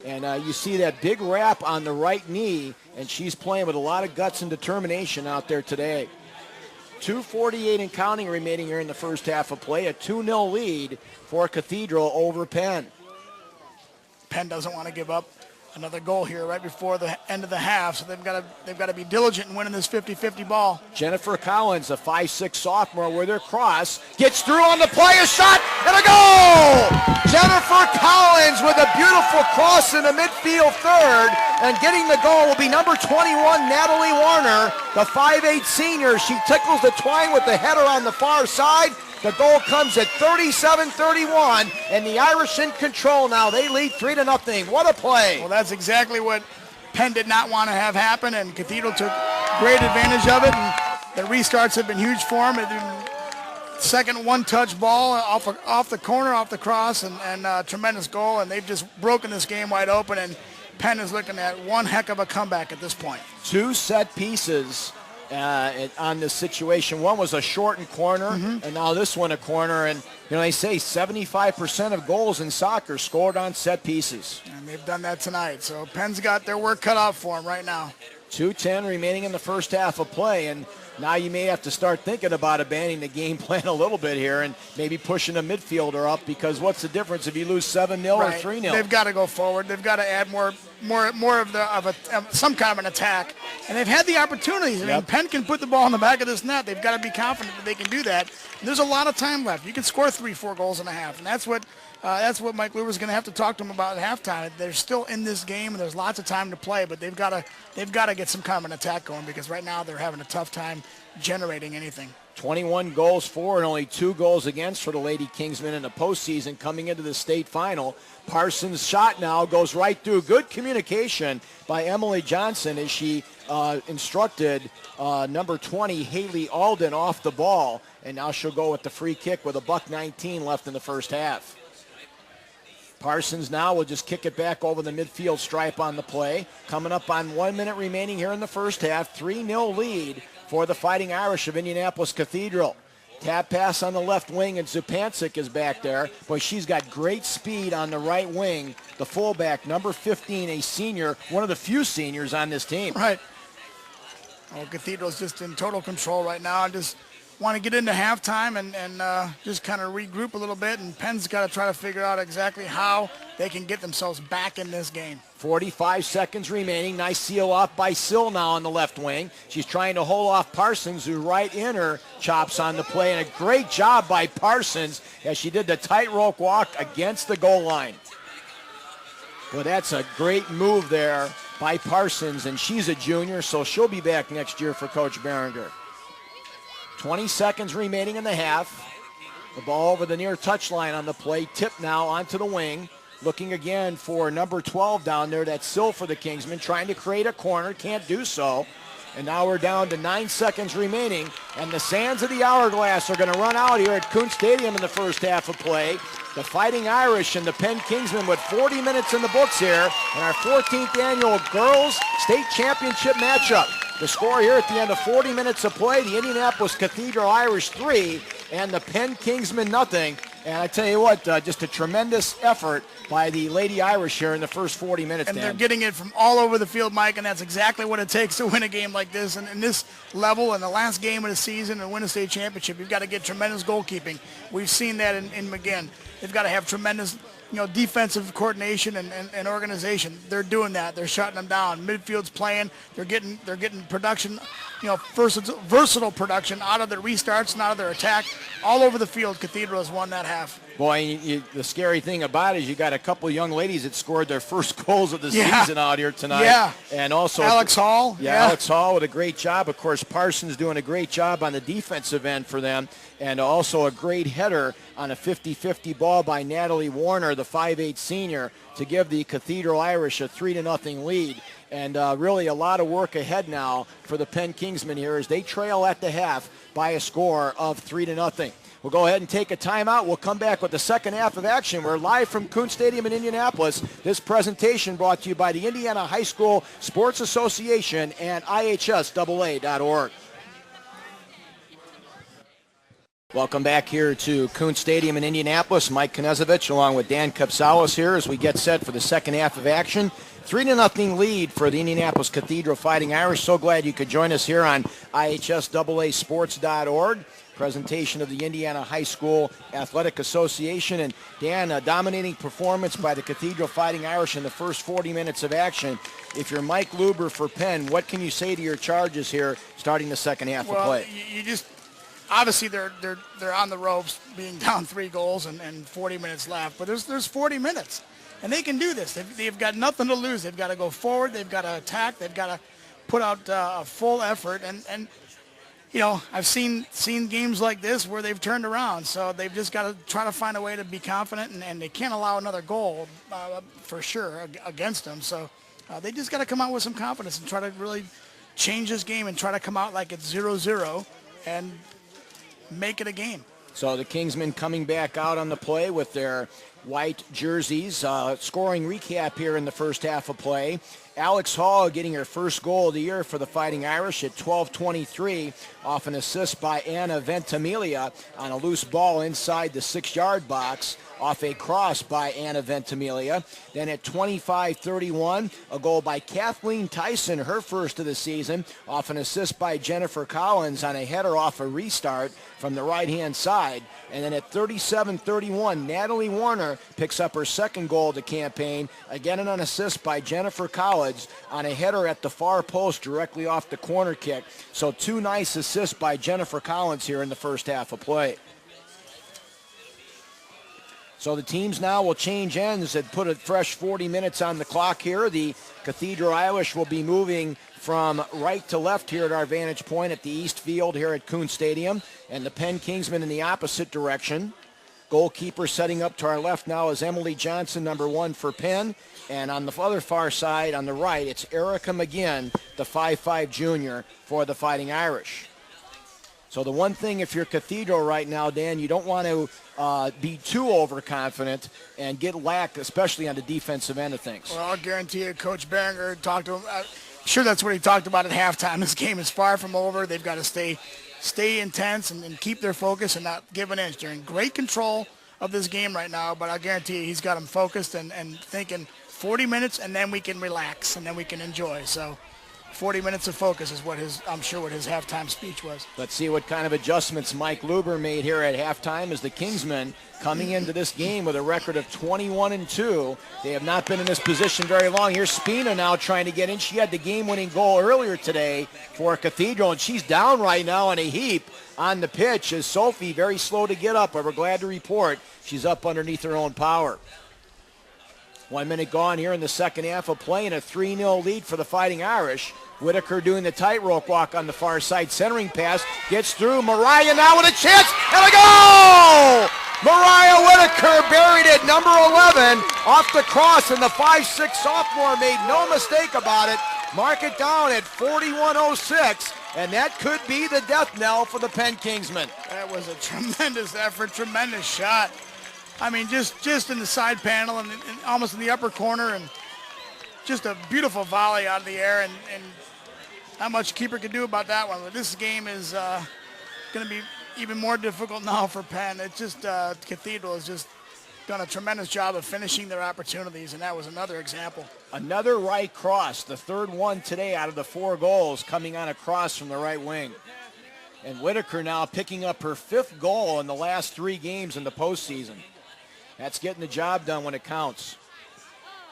And you see that big wrap on the right knee, and she's playing with a lot of guts and determination out there today. 2:48 and counting remaining here in the first half of play. A 2-0 lead for Cathedral over Penn. Penn doesn't want to give up another goal here right before the end of the half, so they've got to be diligent in winning this 50-50 ball. Jennifer Collins, a 5'6" sophomore, with her cross, gets through on the play, a shot, and a goal! Jennifer Collins with a beautiful cross in the midfield third, and getting the goal will be number 21, Natalie Warner, the 5'8" senior. She tickles the twine with the header on the far side. The goal comes at 37-31, and the Irish in control now. They lead 3-0. What a play. Well, that's exactly what Penn did not want to have happen, and Cathedral took great advantage of it, and the restarts have been huge for them. Second one-touch ball off the corner, off the cross, and tremendous goal, and they've just broken this game wide open, and Penn is looking at one heck of a comeback at this point. 2 set pieces on this situation. One was a shortened corner, and now this one a corner. And, they say 75% of goals in soccer scored on set pieces. And they've done that tonight. So Penn's got their work cut out for them right now. 2:10 remaining in the first half of play. And now you may have to start thinking about abandoning the game plan a little bit here and maybe pushing a midfielder up, because what's the difference if you lose 7-0 or 3-0? They've got to go forward. They've got to add more of some kind of an attack. And they've had the opportunities. I mean, Penn can put the ball in the back of this net. They've got to be confident that they can do that. And there's a lot of time left. You can score 3-4 goals in a half, and that's what Mike Luber's going to have to talk to them about at halftime. They're still in this game, and there's lots of time to play, but they've got to get some kind of an attack going, because right now they're having a tough time generating anything. 21 goals for and only 2 goals against for the Lady Kingsmen in the postseason coming into the state final. Parsons' shot now goes right through. Good communication by Emily Johnson as she instructed number 20, Haley Alden, off the ball, and now she'll go with the free kick with $1:19 left in the first half. Parsons now will just kick it back over the midfield stripe on the play. Coming up on 1 minute remaining here in the first half. 3-0 lead for the Fighting Irish of Indianapolis Cathedral. Tap pass on the left wing, and Zupancic is back there. Boy, she's got great speed on the right wing. The fullback, number 15, a senior, one of the few seniors on this team. Right. Well, Cathedral's just in total control right now. I just want to get into halftime and just kind of regroup a little bit, and Penn's got to try to figure out exactly how they can get themselves back in this game. 45 seconds remaining. Nice seal off by Sill now on the left wing. She's trying to hold off Parsons, who right in her chops on the play, and a great job by Parsons as she did the tightrope walk against the goal line. Well, that's a great move there by Parsons, and she's a junior, so she'll be back next year for Coach Berenger. 20 seconds remaining in the half. The ball over the near touchline on the play. Tip now onto the wing. Looking again for number 12 down there. That's Sill for the Kingsmen. Trying to create a corner. Can't do so. And now we're down to 9 seconds remaining. And the sands of the hourglass are going to run out here at Kuntz Stadium in the first half of play. The Fighting Irish and the Penn Kingsmen with 40 minutes in the books here in our 14th annual Girls State Championship matchup. The score here at the end of 40 minutes of play, the Indianapolis Cathedral Irish 3 and the Penn Kingsmen nothing. And I tell you what, just a tremendous effort by the Lady Irish here in the first 40 minutes. And they're getting it from all over the field, Mike, and that's exactly what it takes to win a game like this. And in this level, in the last game of the season and win a state championship, you've got to get tremendous goalkeeping. We've seen that in McGinn. They've got to have tremendous defensive coordination and organization. They're doing that. They're shutting them down. Midfield's playing. They're getting production, versatile production out of their restarts and out of their attack. All over the field, Cathedral has won that half. Boy, the scary thing about it is you got a couple young ladies that scored their first goals of the season out here tonight. Yeah. And also Alex Hall. Yeah, Alex Hall with a great job. Of course, Parsons doing a great job on the defensive end for them. And also a great header on a 50-50 ball by Natalie Warner, the 5'8 senior, to give the Cathedral Irish a 3-0 lead. And really a lot of work ahead now for the Penn Kingsmen here as they trail at the half by a score of 3-0. We'll go ahead and take a timeout. We'll come back with the second half of action. We're live from Kuntz Stadium in Indianapolis. This presentation brought to you by the Indiana High School Sports Association and IHSAA.org. Welcome back here to Kuntz Stadium in Indianapolis. Mike Knezovich along with Dan Kapsalis here as we get set for the second half of action. 3-0 lead for the Indianapolis Cathedral Fighting Irish. So glad you could join us here on IHSAA presentation of the Indiana High School Athletic Association. And Dan, a dominating performance by the Cathedral Fighting Irish in the first 40 minutes of action. If you're Mike Luber for Penn, what can you say to your charges here starting the second half of play? You just obviously they're on the ropes, being down 3 goals and 40 minutes left. But there's 40 minutes, and they can do this. They've got nothing to lose. They've got to go forward. They've got to attack. They've got to put out a full effort. And you know, I've seen games like this where they've turned around. So they've just got to try to find a way to be confident, and they can't allow another goal for sure against them. So they just got to come out with some confidence and try to really change this game and try to come out like it's 0-0 and make it a game. So the Kingsmen coming back out on the play with their white jerseys. Scoring recap here in the first half of play. Alex Hall getting her first goal of the year for the Fighting Irish at 12:23 off an assist by Anna Ventimiglia on a loose ball inside the 6-yard box off a cross by Anna Ventimiglia. Then at 25:31, a goal by Kathleen Tyson, her first of the season, off an assist by Jennifer Collins on a header off a restart from the right-hand side. And then at 37:31, Natalie Warner picks up her second goal of the campaign, again an assist by Jennifer Collins on a header at the far post directly off the corner kick. So 2 nice assists by Jennifer Collins here in the first half of play. So the teams now will change ends and put a fresh 40 minutes on the clock here. The Cathedral Irish will be moving from right to left here at our vantage point at the East Field here at Kuntz Stadium, and the Penn Kingsmen in the opposite direction. Goalkeeper setting up to our left now is Emily Johnson, number 1 for Penn. And on the other far side, on the right, it's Erica McGinn, the 5'5" junior for the Fighting Irish. So the one thing, if you're Cathedral right now, Dan, you don't want to be too overconfident and get lack, especially on the defensive end of things. Well, I'll guarantee you, Coach Berenger talked to him. Sure, that's what he talked about at halftime. This game is far from over. They've got to stay intense and keep their focus and not give an inch. They're in great control of this game right now, but I guarantee you he's got them focused and thinking 40 minutes, and then we can relax, and then we can enjoy. So 40 minutes of focus is what his halftime speech was. Let's see what kind of adjustments Mike Luber made here at halftime as the Kingsmen coming into this game with a record of 21-2. They have not been in this position very long. Here's Spina now trying to get in. She had the game-winning goal earlier today for Cathedral, and she's down right now in a heap on the pitch as Sophie, very slow to get up, but we're glad to report she's up underneath her own power. 1 minute gone here in the second half of play, and a 3-0 lead for the Fighting Irish. Whitaker doing the tightrope walk on the far side, centering pass, gets through. Mariah now with a chance, and a goal! Mariah Whitaker buried it, number 11, off the cross, and the 5'6" sophomore made no mistake about it. Mark it down at 41:06, and that could be the death knell for the Penn Kingsmen. That was a tremendous effort, tremendous shot. I mean, just in the side panel and almost in the upper corner, and just a beautiful volley out of the air, and not much keeper could do about that one. But this game is going to be even more difficult now for Penn. It's just Cathedral has just done a tremendous job of finishing their opportunities, and that was another example. Another right cross, the third one today out of the 4 goals coming on a cross from the right wing. And Whitaker now picking up her 5th goal in the last 3 games in the postseason. That's getting the job done when it counts.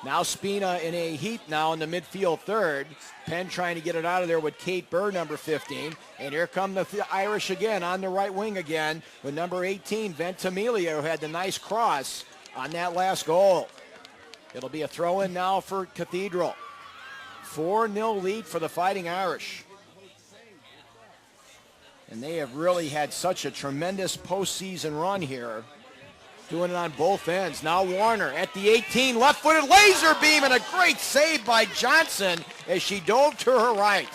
Now Spina in a heap now in the midfield third. Penn trying to get it out of there with Kate Burr, number 15. And here come the Irish again on the right wing again with number 18, Ventimiglia, who had the nice cross on that last goal. It'll be a throw-in now for Cathedral. 4-0 lead for the Fighting Irish. And they have really had such a tremendous postseason run here. Doing it on both ends. Now Warner at the 18, left-footed laser beam, and a great save by Johnson as she dove to her right.